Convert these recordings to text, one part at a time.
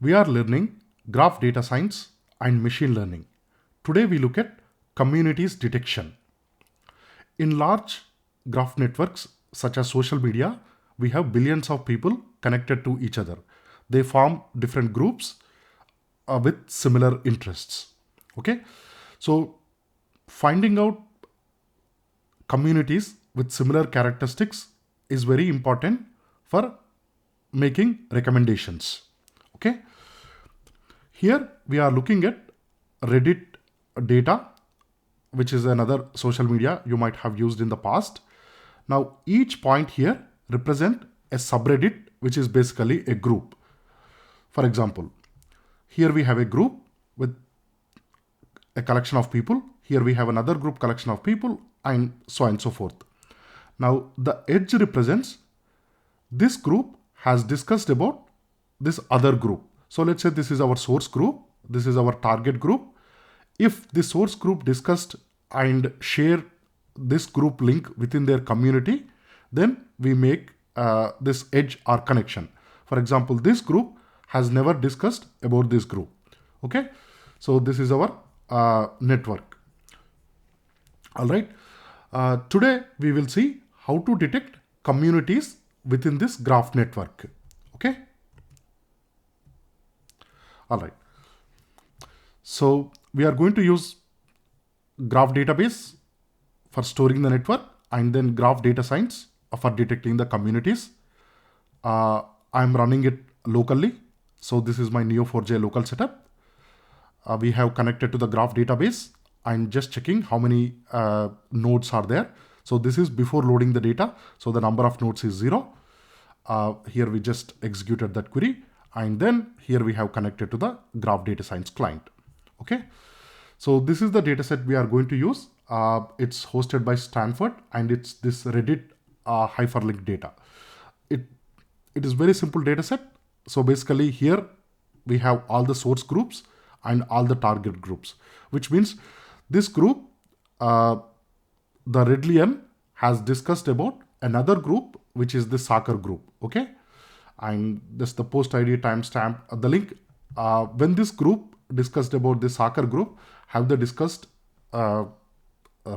We are learning graph data science and machine learning. Today we look at communities detection. In large graph networks such as social media, we have billions of people connected to each other. They form different groups with similar interests. Okay, so finding out communities with similar characteristics is very important for making recommendations. Okay, here we are looking at Reddit data, which is another social media you might have used in the past. Now each point here represent a subreddit, which is basically a group. For example, here we have a group with a collection of people. Here we have another group collection of people, and so on and so forth. Now the edge represents this group has discussed about this other group. So let's say this is our source group, this is our target group. If the source group discussed and share this group link within their community, then we make this edge or connection. For example, this group has never discussed about this group. Okay, so this is our network. All right. Today we will see how to detect communities within this graph network. Okay. All right. So we are going to use graph database for storing the network, and then graph data science for detecting the communities. I'm running it locally. So this is my Neo4j local setup. We have connected to the graph database and just checking how many nodes are there. So this is before loading the data. So the number of nodes is 0. Here we just executed that query, and then here we have connected to the graph data science client. Okay. So this is the dataset we are going to use. It's hosted by Stanford, and it's this Reddit hyperlink data. It is very simple dataset. So basically here we have all the source groups and all the target groups, which means this group, the Redlian has discussed about another group, which is the soccer group. Okay. And this the post ID timestamp, the link. When this group discussed about the soccer group, have they discussed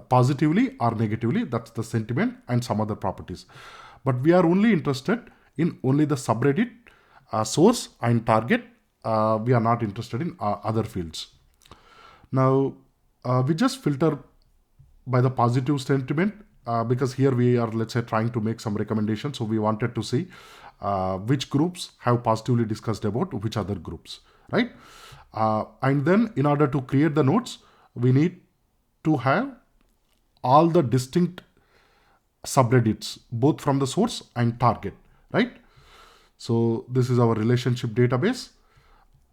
positively or negatively? That's the sentiment and some other properties. But we are only interested in only the subreddit source and target. We are not interested in other fields. Now we just filter by the positive sentiment because here we are, let's say, trying to make some recommendations. So we wanted to see which groups have positively discussed about which other groups, right? And then in order to create the nodes, we need to have all the distinct subreddits, both from the source and target, right? So this is our relationship database.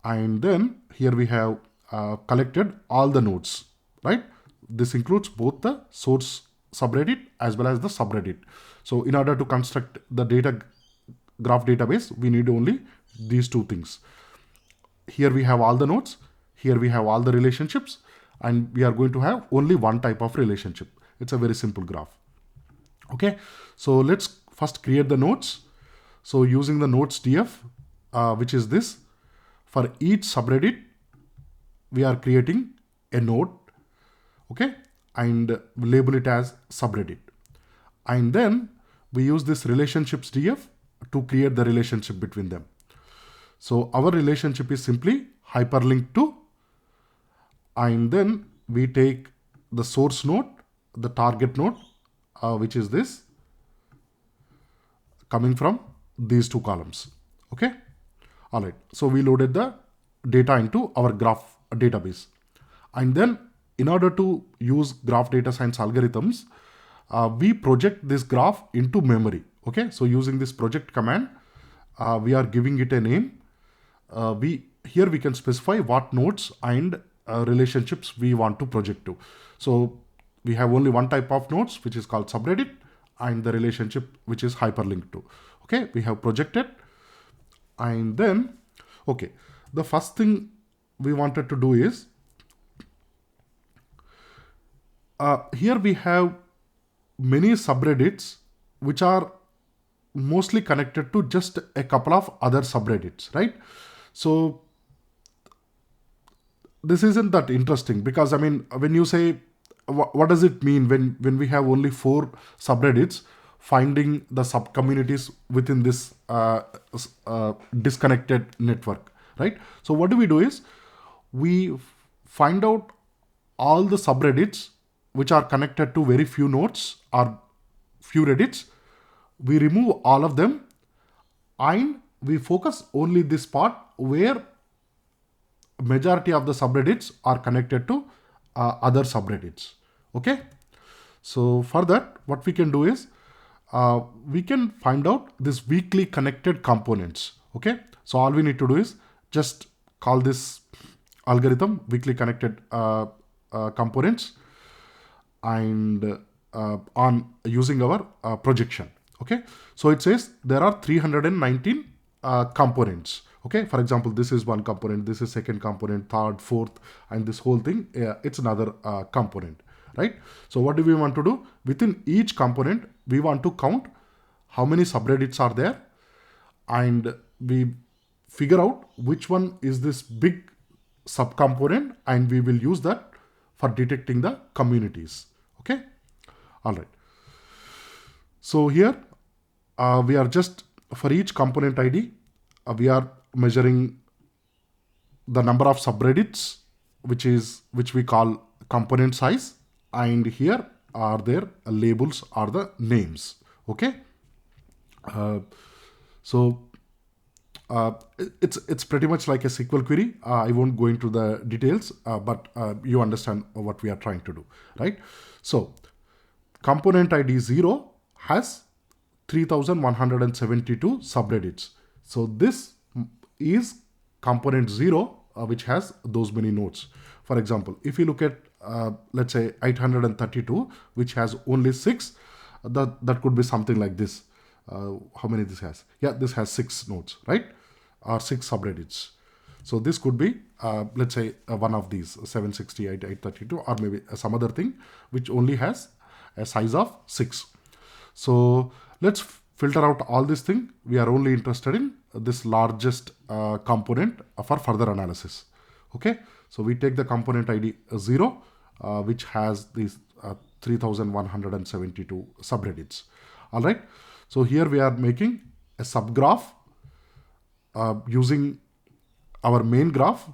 And then here we have collected all the nodes, right? This includes both the source subreddit as well as the subreddit. So in order to construct the data graph database, we need only these two things. Here we have all the nodes, here we have all the relationships, and we are going to have only one type of relationship. It's a very simple graph. Okay, so let's first create the nodes. So using the nodes df, which is this, for each subreddit, we are creating a node. Okay, and label it as subreddit. And then we use this relationships df to create the relationship between them. So our relationship is simply hyperlinked to, and then we take the source node, the target node, which is this, coming from these two columns. Okay. All right. So we loaded the data into our graph database. And then in order to use graph data science algorithms, we project this graph into memory. Okay. So using this project command, we are giving it a name. Here we can specify what nodes and relationships we want to project to. So we have only one type of nodes, which is called subreddit, and the relationship which is hyperlinked to. Okay, we have projected. And then, okay, the first thing we wanted to do is, here we have many subreddits which are mostly connected to just a couple of other subreddits, right? So this isn't that interesting, because I mean, when you say, what does it mean when we have only 4 subreddits, finding the sub communities within this disconnected network, right? So what do is, we find out all the subreddits which are connected to very few nodes or few reddits. We remove all of them, and we focus only this part where majority of the subreddits are connected to other subreddits. Okay, so for that, what we can do is, we can find out this weakly connected components. Okay, so all we need to do is just call this algorithm weakly connected components, and on using our projection. Okay, so it says there are 319 components. Okay, for example, this is one component, this is second component, third, fourth, and this whole thing, it's another component, right? So what do we want to do? Within each component, we want to count how many subreddits are there, and we figure out which one is this big subcomponent, and we will use that for detecting the communities. Okay, all right. So here we are just, for each component ID, we are measuring the number of subreddits, which we call component size, and here are their labels are the names. Okay, so it's pretty much like a SQL query. I won't go into the details, but you understand what we are trying to do, right? So component ID 0 has 3172 subreddits. So this is component 0, which has those many nodes. For example, if you look at let's say 832, which has only 6, that could be something like this. How many this has? Yeah, this has 6 nodes, right? Or 6 subreddits. So this could be let's say one of these 768, 832, or maybe some other thing which only has a size of 6. So let's filter out all this thing. We are only interested in this largest component for further analysis. Okay, so we take the component ID 0, which has these 3172 subreddits. All right, so here we are making a subgraph using our main graph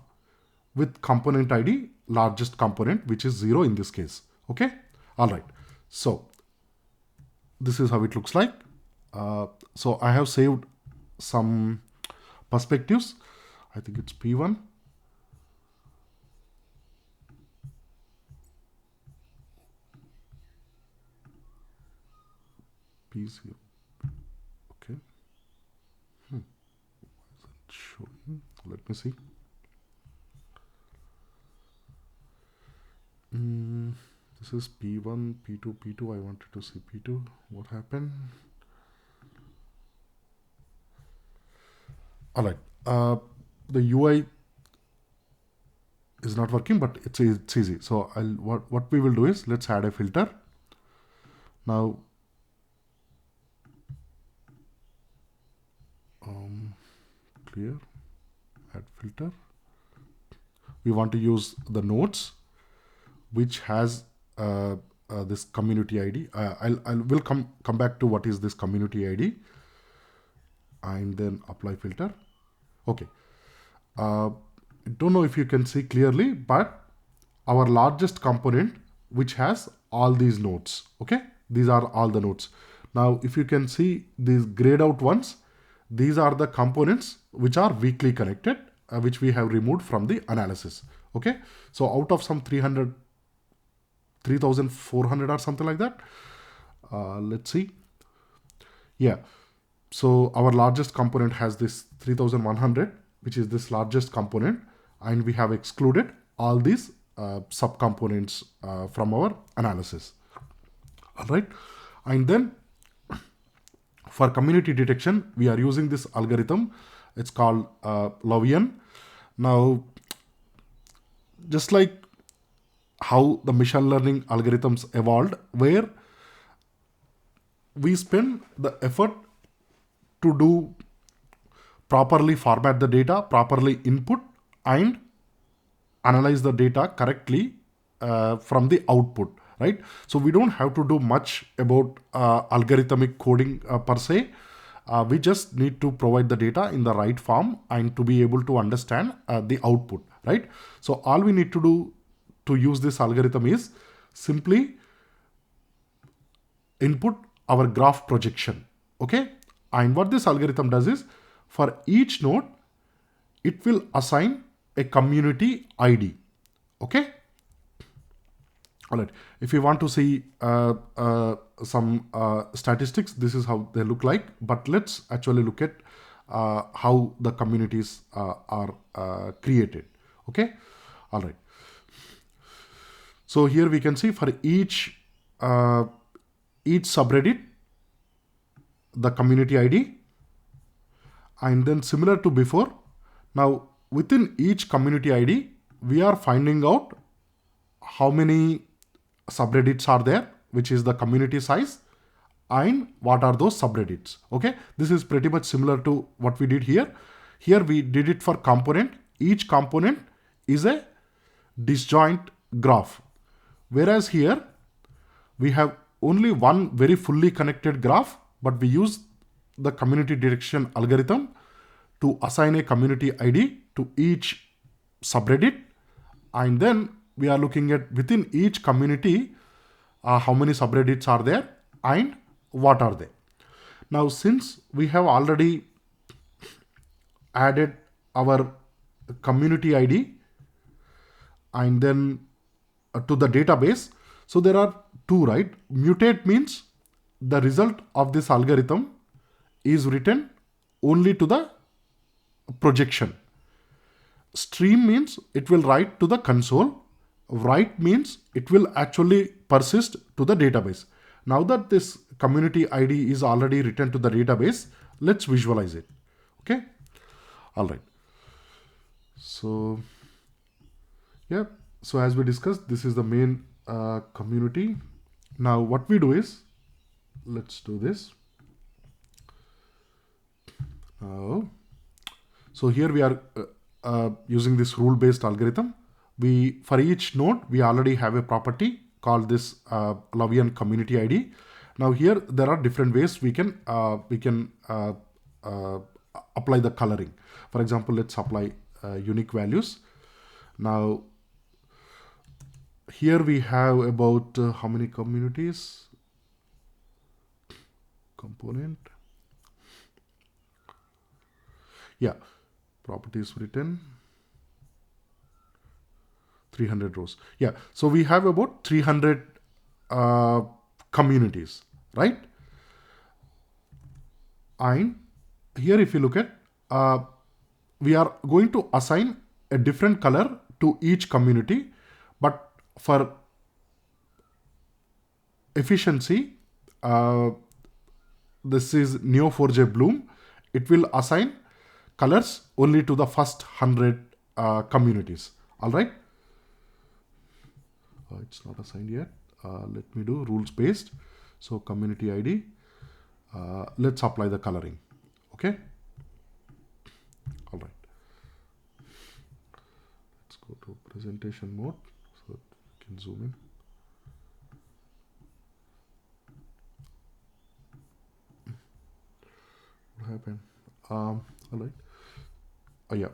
with component ID largest component, which is 0 in this case. Okay, all right, so this is how it looks like. So I have saved some perspectives. I think it's P1. P0. Okay. Why is it showing? Let me see. This is P1, P2, P2. I wanted to see P2. What happened? All right. The UI is not working, but it's easy. So what we will do is, let's add a filter. Now, clear, add filter. We want to use the nodes, which has this community ID. I will come back to what is this community ID, and then apply filter. Okay. I don't know if you can see clearly, but our largest component, which has all these nodes. Okay, these are all the nodes. Now, if you can see these grayed out ones, these are the components which are weakly connected, which we have removed from the analysis. Okay, so out of some 3,400 or something like that. Let's see. Yeah, so our largest component has this 3,100, which is this largest component, and we have excluded all these subcomponents from our analysis. All right, and then for community detection, we are using this algorithm. It's called Lovian. Now, just like how the machine learning algorithms evolved, where we spend the effort to do properly format the data, properly input, and analyze the data correctly from the output, right? So we don't have to do much about algorithmic coding per se. We just need to provide the data in the right form and to be able to understand the output, right? So all we need to do to use this algorithm is simply input our graph projection, okay? And what this algorithm does is, for each node, it will assign a community ID, okay? All right. If you want to see some statistics, this is how they look like. But let's actually look at how the communities are created. Okay. All right. So here we can see for each subreddit, the community ID, and then similar to before. Now within each community ID, we are finding out how many subreddits are there, which is the community size, and what are those subreddits. Okay, this is pretty much similar to what we did here. Here we did it for component. Each component is a disjoint graph, whereas here we have only one very fully connected graph, but we use the community detection algorithm to assign a community ID to each subreddit, and then we are looking at within each community how many subreddits are there and what are they. Now, since we have already added our community ID and then to the database, so there are two, right? Mutate means the result of this algorithm is written only to the projection. Stream means it will write to the console. Write means it will actually persist to the database. Now that this community ID is already written to the database, let's visualize it. Okay. All right. So yeah. So as we discussed, this is the main community. Now what we do is, let's do this. So here we are using this rule-based algorithm. For each node, we already have a property called this Lavian community ID. Now here there are different ways we can apply the coloring. For example, let's apply unique values. Now here we have about how many communities? Component. Yeah, properties written. 300 rows. Yeah, so we have about 300 communities, right? And here if you look at, we are going to assign a different color to each community, but for efficiency, this is Neo4j Bloom. It will assign colors only to the first 100 communities. All right. It's not assigned yet. Let me do rules based. So community ID. Let's apply the coloring. Okay. All right. Let's go to presentation mode so that we can zoom in. What happened? All right. Yeah.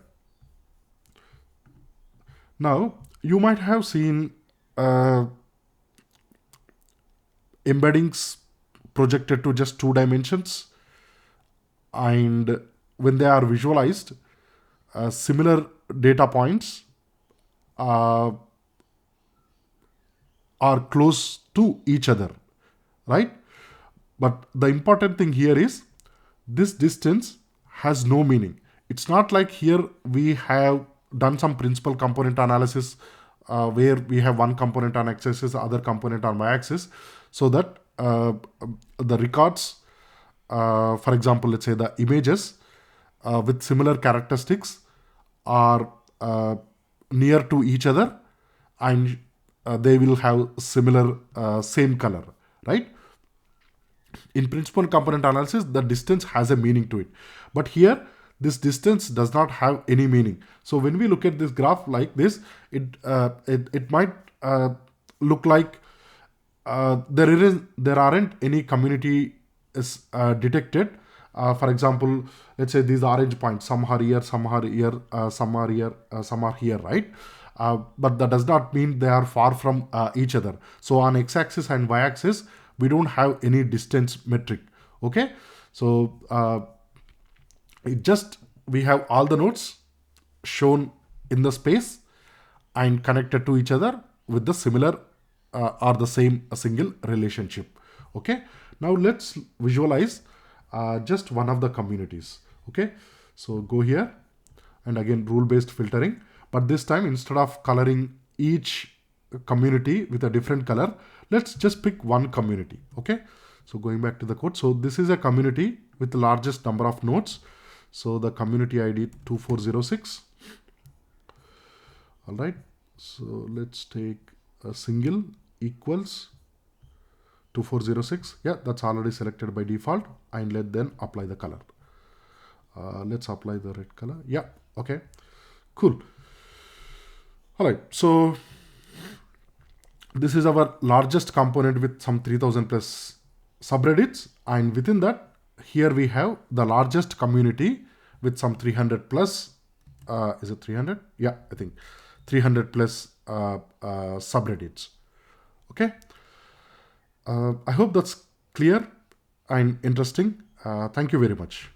Now you might have seen embeddings projected to just 2 dimensions, and when they are visualized, similar data points are close to each other, right? But the important thing here is this distance has no meaning. It's not like here we have done some principal component analysis where we have one component on x-axis, other component on y-axis, so that the records, for example, let's say the images with similar characteristics are near to each other, and they will have similar same color, right? In principal component analysis, the distance has a meaning to it. But here, this distance does not have any meaning. So when we look at this graph like this, it might look like there aren't any community is detected. For example, let's say these orange points, some are here, some are here, some are here, some are here, right? But that does not mean they are far from each other. So on x-axis and y-axis, we don't have any distance metric. Okay, so we have all the nodes shown in the space and connected to each other with the similar or the same single relationship. Okay, now let's visualize just one of the communities. Okay, so go here and again rule-based filtering, but this time instead of coloring each community with a different color, let's just pick one community. Okay, so going back to the code, so this is a community with the largest number of nodes. So the community ID 2406. All right, so let's take a single equals 2406. Yeah, that's already selected by default, and let then apply the color. Let's apply the red color. Yeah, okay, cool. All right, so this is our largest component with some 3000 plus subreddits, and within that, here we have the largest community with some 300 plus, is it 300? Yeah, I think 300 plus subreddits. Okay. I hope that's clear and interesting. Thank you very much.